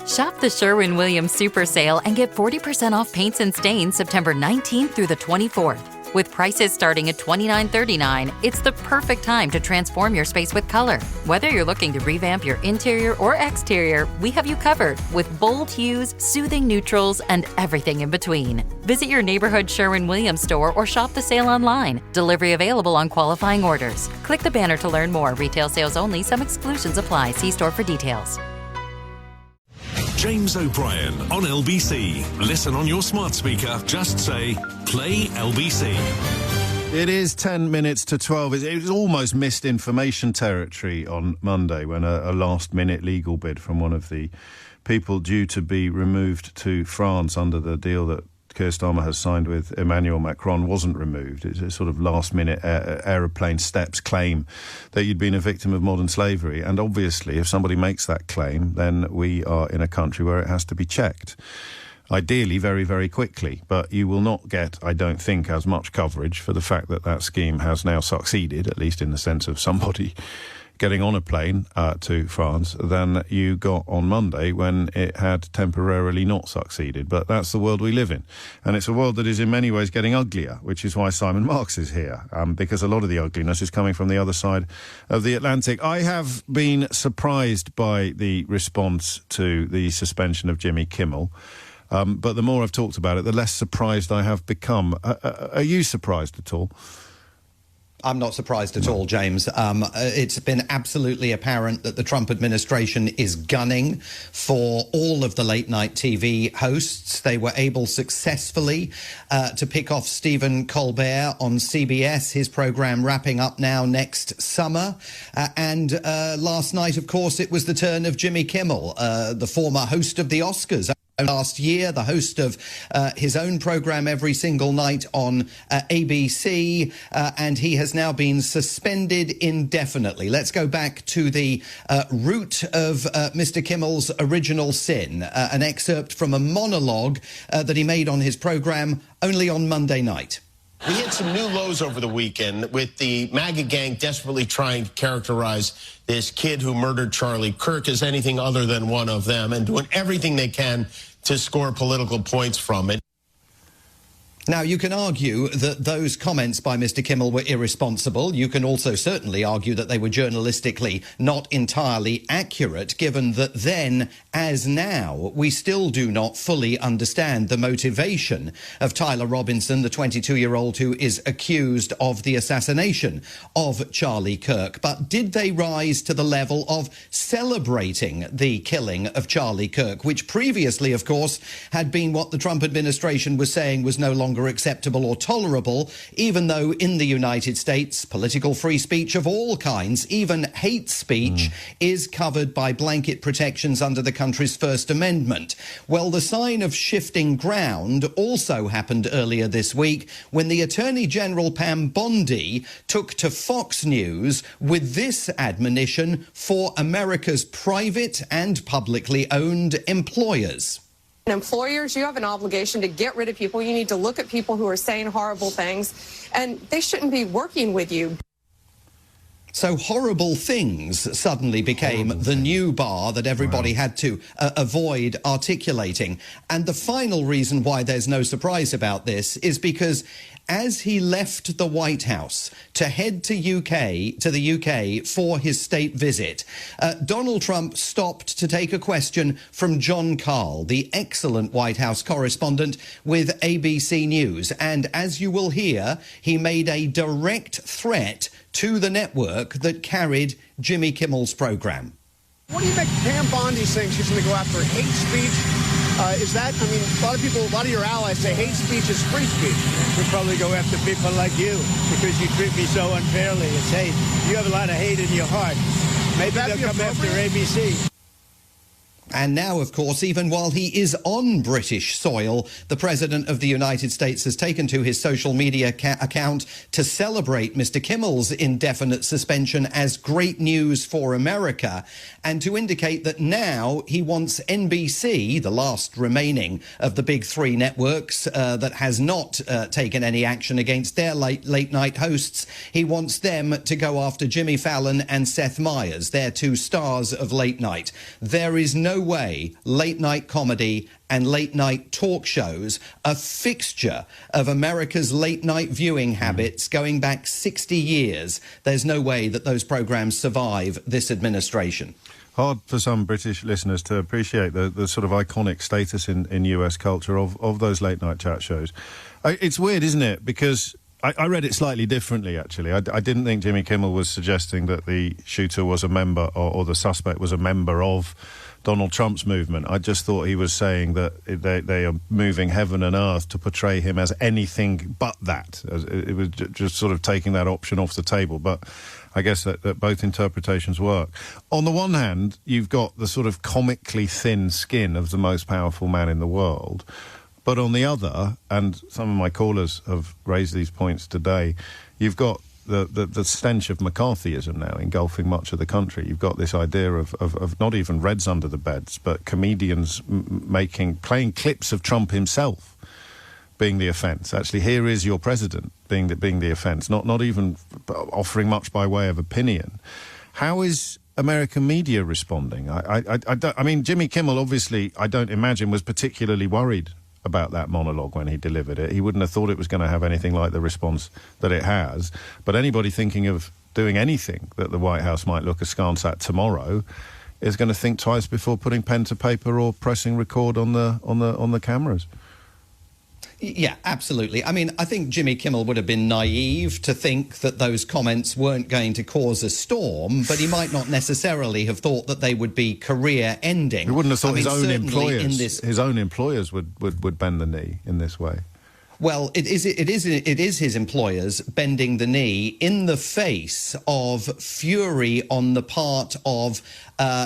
Shop the Sherwin-Williams Super Sale and get 40% off paints and stains September 19th through the 24th. With prices starting at $29.39, it's the perfect time to transform your space with color. Whether you're looking to revamp your interior or exterior, we have you covered with bold hues, soothing neutrals, and everything in between. Visit your neighborhood Sherwin-Williams store or shop the sale online. Delivery available on qualifying orders. Click the banner to learn more. Retail sales only. Some exclusions apply. See store for details. James O'Brien on LBC. Listen on your smart speaker. Just say, play LBC. It is 10 minutes to 12. It was almost missed information territory on Monday when a last-minute legal bid from one of the people due to be removed to France under the deal that Keir Starmer has signed with Emmanuel Macron wasn't removed. It's a sort of last-minute aeroplane steps claim that you'd been a victim of modern slavery. And obviously, if somebody makes that claim, then we are in a country where it has to be checked. Ideally, very, very quickly. But you will not get, I don't think, as much coverage for the fact that that scheme has now succeeded, at least in the sense of somebody getting on a plane to France, than you got on Monday when it had temporarily not succeeded. But that's the world we live in. And it's a world that is in many ways getting uglier, which is why Simon Marks is here, because a lot of the ugliness is coming from the other side of the Atlantic. I have been surprised by the response to the suspension of Jimmy Kimmel. But the more I've talked about it, the less surprised I have become. Are you surprised at all? I'm not surprised at all, James. It's been absolutely apparent that the Trump administration is gunning for all of the late-night TV hosts. They were able successfully to pick off Stephen Colbert on CBS, his programme wrapping up now next summer. And last night, of course, it was the turn of Jimmy Kimmel, the former host of the Oscars. Last year, the host of his own programme every single night on ABC, and he has now been suspended indefinitely. Let's go back to the root of Mr. Kimmel's original sin, an excerpt from a monologue that he made on his programme only on Monday night. We hit some new lows over the weekend with the MAGA gang desperately trying to characterize this kid who murdered Charlie Kirk as anything other than one of them and doing everything they can to score political points from it. Now, you can argue that those comments by Mr. Kimmel were irresponsible. You can also certainly argue that they were journalistically not entirely accurate, given that then, as now, we still do not fully understand the motivation of Tyler Robinson, the 22-year-old who is accused of the assassination of Charlie Kirk. But did they rise to the level of celebrating the killing of Charlie Kirk, which previously, of course, had been what the Trump administration was saying was no longer acceptable or tolerable, even though in the United States, political free speech of all kinds, even hate speech, is covered by blanket protections under the country's First Amendment. Well, the sign of shifting ground also happened earlier this week when the Attorney General Pam Bondi took to Fox News with this admonition for America's private and publicly owned employers. Employers, you have an obligation to get rid of people. You need to look at people who are saying horrible things, and they shouldn't be working with you. So horrible things suddenly became the new bar that everybody had to avoid articulating. And the final reason why there's no surprise about this is because as he left the White House to head to the UK for his state visit, Donald Trump stopped to take a question from John Karl, the excellent White House correspondent with ABC News. And as you will hear, he made a direct threat to the network that carried Jimmy Kimmel's program. What do you make Pam Bondi saying she's going to go after hate speech? Is that, I mean, a lot of your allies say hate speech is free speech. We'll probably go after people like you because you treat me so unfairly. It's hate. You have a lot of hate in your heart. Maybe they'll come after ABC. And now, of course, even while he is on British soil, the President of the United States has taken to his social media account to celebrate Mr. Kimmel's indefinite suspension as great news for America and to indicate that now he wants NBC, the last remaining of the big three networks that has not taken any action against their late-night hosts, he wants them to go after Jimmy Fallon and Seth Meyers, their two stars of late night. There is no no way late-night comedy and late-night talk shows, a fixture of America's late-night viewing habits going back 60 years, there's no way that those programs survive this administration. Hard for some British listeners to appreciate the sort of iconic status in US culture of those late-night chat shows. It's weird, isn't it? Because I read it slightly differently, actually. I didn't think Jimmy Kimmel was suggesting that the shooter was a member or the suspect was a member of Donald Trump's movement. I just thought he was saying that they are moving heaven and earth to portray him as anything but that. It was just sort of taking that option off the table. But I guess that both interpretations work. On the one hand, you've got the sort of comically thin skin of the most powerful man in the world. But on the other, and some of my callers have raised these points today, you've got the stench of McCarthyism now engulfing much of the country. You've got this idea of not even Reds under the beds, but comedians playing clips of Trump himself being the offence. Actually, here is your president being the offence, not even offering much by way of opinion. How is American media responding? I mean, Jimmy Kimmel, obviously, I don't imagine was particularly worried about that monologue when he delivered it. He wouldn't have thought it was going to have anything like the response that it has. But anybody thinking of doing anything that the White House might look askance at tomorrow is going to think twice before putting pen to paper or pressing record on the cameras. Yeah, absolutely. I mean, I think Jimmy Kimmel would have been naive to think that those comments weren't going to cause a storm, but he might not necessarily have thought that they would be career-ending. He wouldn't have thought his own employers would bend the knee in this way. Well, it is his employers bending the knee in the face of fury on the part of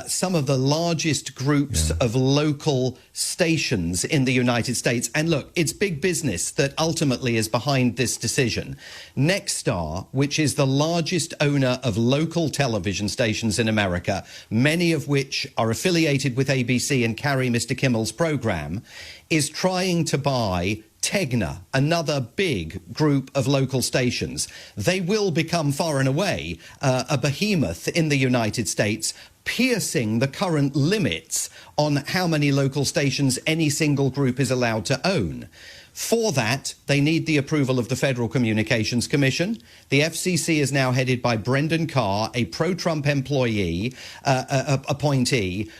some of the largest groups of local stations in the United States. And look, it's big business that ultimately is behind this decision. Nexstar, which is the largest owner of local television stations in America, many of which are affiliated with ABC and carry Mr. Kimmel's program, is trying to buy Tegna, another big group of local stations. They will become far and away a behemoth in the United States, piercing the current limits on how many local stations any single group is allowed to own. For that, they need the approval of the Federal Communications Commission. The FCC is now headed by Brendan Carr, a pro-Trump appointee,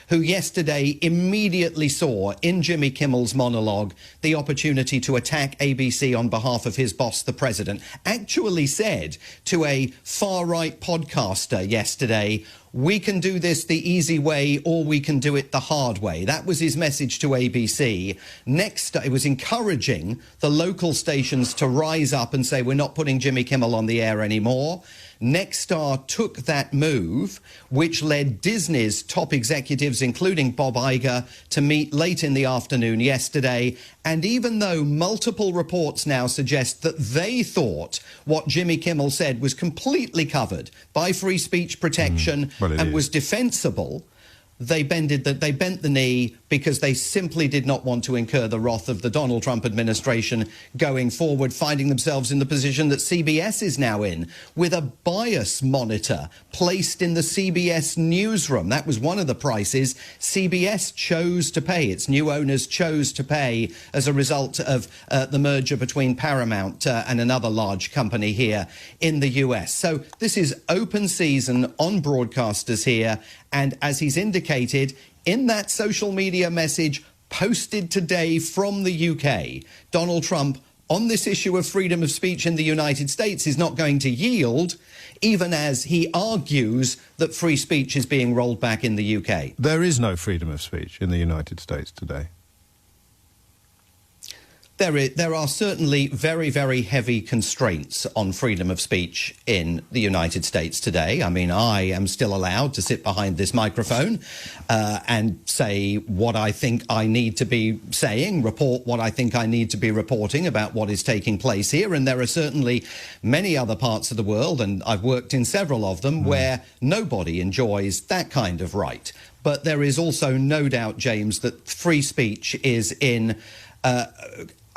who yesterday immediately saw in Jimmy Kimmel's monologue the opportunity to attack ABC on behalf of his boss, the president. Actually said to a far-right podcaster yesterday, "We can do this the easy way or we can do it the hard way." That was his message to ABC. Next, it was encouraging the local stations to rise up and say, we're not putting Jimmy Kimmel on the air anymore. Nexstar took that move, which led Disney's top executives, including Bob Iger, to meet late in the afternoon yesterday. And even though multiple reports now suggest that they thought what Jimmy Kimmel said was completely covered by free speech protection and was defensible, they bent the knee because they simply did not want to incur the wrath of the Donald Trump administration going forward, finding themselves in the position that CBS is now in, with a bias monitor placed in the CBS newsroom. That was one of the prices CBS chose to pay. Its new owners chose to pay as a result of the merger between Paramount and another large company here in the US. So this is open season on broadcasters here. And as he's indicated in that social media message posted today from the UK, Donald Trump, on this issue of freedom of speech in the United States, is not going to yield, even as he argues that free speech is being rolled back in the UK. There is no freedom of speech in the United States today. There are certainly very, very heavy constraints on freedom of speech in the United States today. I mean, I am still allowed to sit behind this microphone and say what I think I need to be saying, report what I think I need to be reporting about what is taking place here. And there are certainly many other parts of the world, and I've worked in several of them, where nobody enjoys that kind of right. But there is also no doubt, James, that free speech is in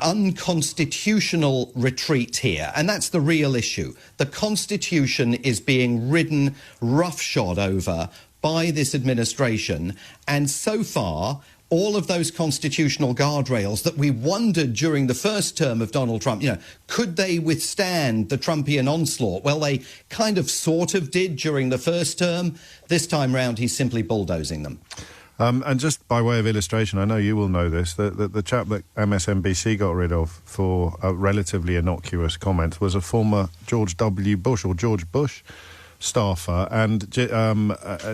unconstitutional retreat here, and that's the real issue. The Constitution is being ridden roughshod over by this administration, and so far, all of those constitutional guardrails that we wondered during the first term of Donald Trump, could they withstand the Trumpian onslaught? Well, they kind of sort of did during the first term. This time round, he's simply bulldozing them. And just by way of illustration, I know you will know this, the chap that MSNBC got rid of for a relatively innocuous comment was a former George W. Bush or George Bush staffer, and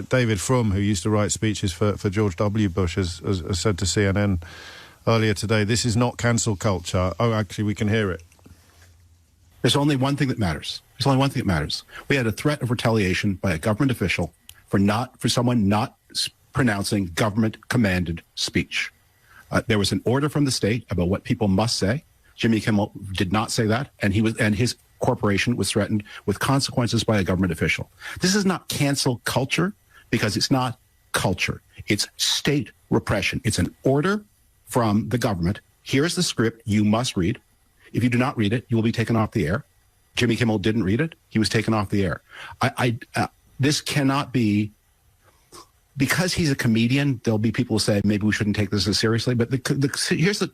David Frum, who used to write speeches for George W. Bush, has said to CNN earlier today, this is not cancel culture. Oh, actually, we can hear it. There's only one thing that matters. There's only one thing that matters. We had a threat of retaliation by a government official for someone not pronouncing government-commanded speech. There was an order from the state about what people must say. Jimmy Kimmel did not say that, and his corporation was threatened with consequences by a government official. This is not cancel culture because it's not culture. It's state repression. It's an order from the government. Here's the script you must read. If you do not read it, you will be taken off the air. Jimmy Kimmel didn't read it. He was taken off the air. This cannot be, because he's a comedian, there'll be people who say maybe we shouldn't take this as seriously. But here's the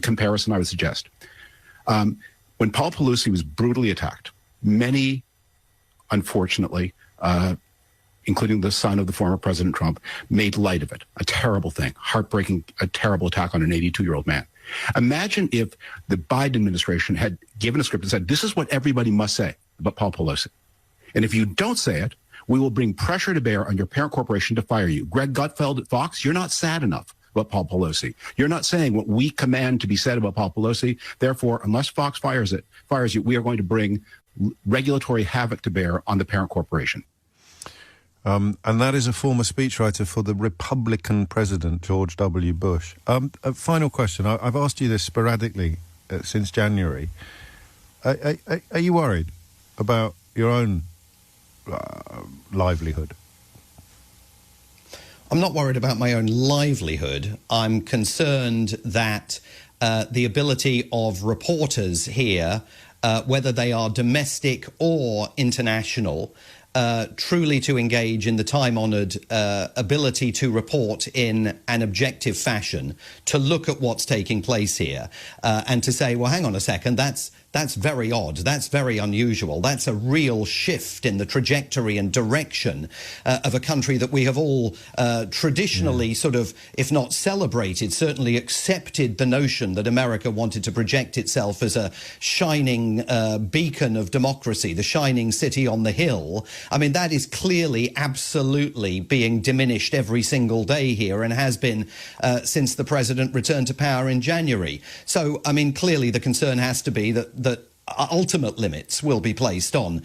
comparison I would suggest. When Paul Pelosi was brutally attacked, many, unfortunately, including the son of the former President Trump, made light of it. A terrible thing, heartbreaking, a terrible attack on an 82-year-old man. Imagine if the Biden administration had given a script and said, this is what everybody must say about Paul Pelosi. And if you don't say it, we will bring pressure to bear on your parent corporation to fire you. Greg Gutfeld at Fox, you're not sad enough about Paul Pelosi. You're not saying what we command to be said about Paul Pelosi. Therefore, unless Fox fires you, we are going to bring regulatory havoc to bear on the parent corporation. And that is a former speechwriter for the Republican president, George W. Bush. A final question. I've asked you this sporadically since January. Are you worried about your own livelihood? I'm not worried about my own livelihood. I'm concerned that the ability of reporters here, whether they are domestic or international, truly to engage in the time-honoured ability to report in an objective fashion, to look at what's taking place here, and to say, well, hang on a second, that's very odd, that's very unusual, that's a real shift in the trajectory and direction of a country that we have all traditionally sort of, if not celebrated, certainly accepted the notion that America wanted to project itself as a shining beacon of democracy, the shining city on the hill. I mean, that is clearly, absolutely being diminished every single day here, and has been since the president returned to power in January. So, I mean, clearly the concern has to be that ultimate limits will be placed on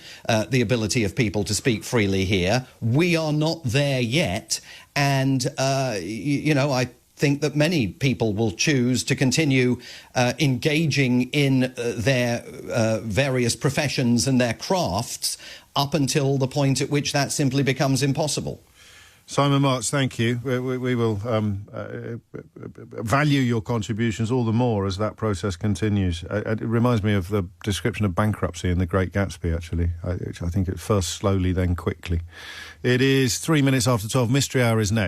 the ability of people to speak freely here. We are not there yet, and, I think that many people will choose to continue engaging in their various professions and their crafts up until the point at which that simply becomes impossible. Simon Marks, thank you. We will value your contributions all the more as that process continues. It reminds me of the description of bankruptcy in The Great Gatsby, actually. I think it first slowly, then quickly. It is 3 minutes after 12. Mystery Hour is next.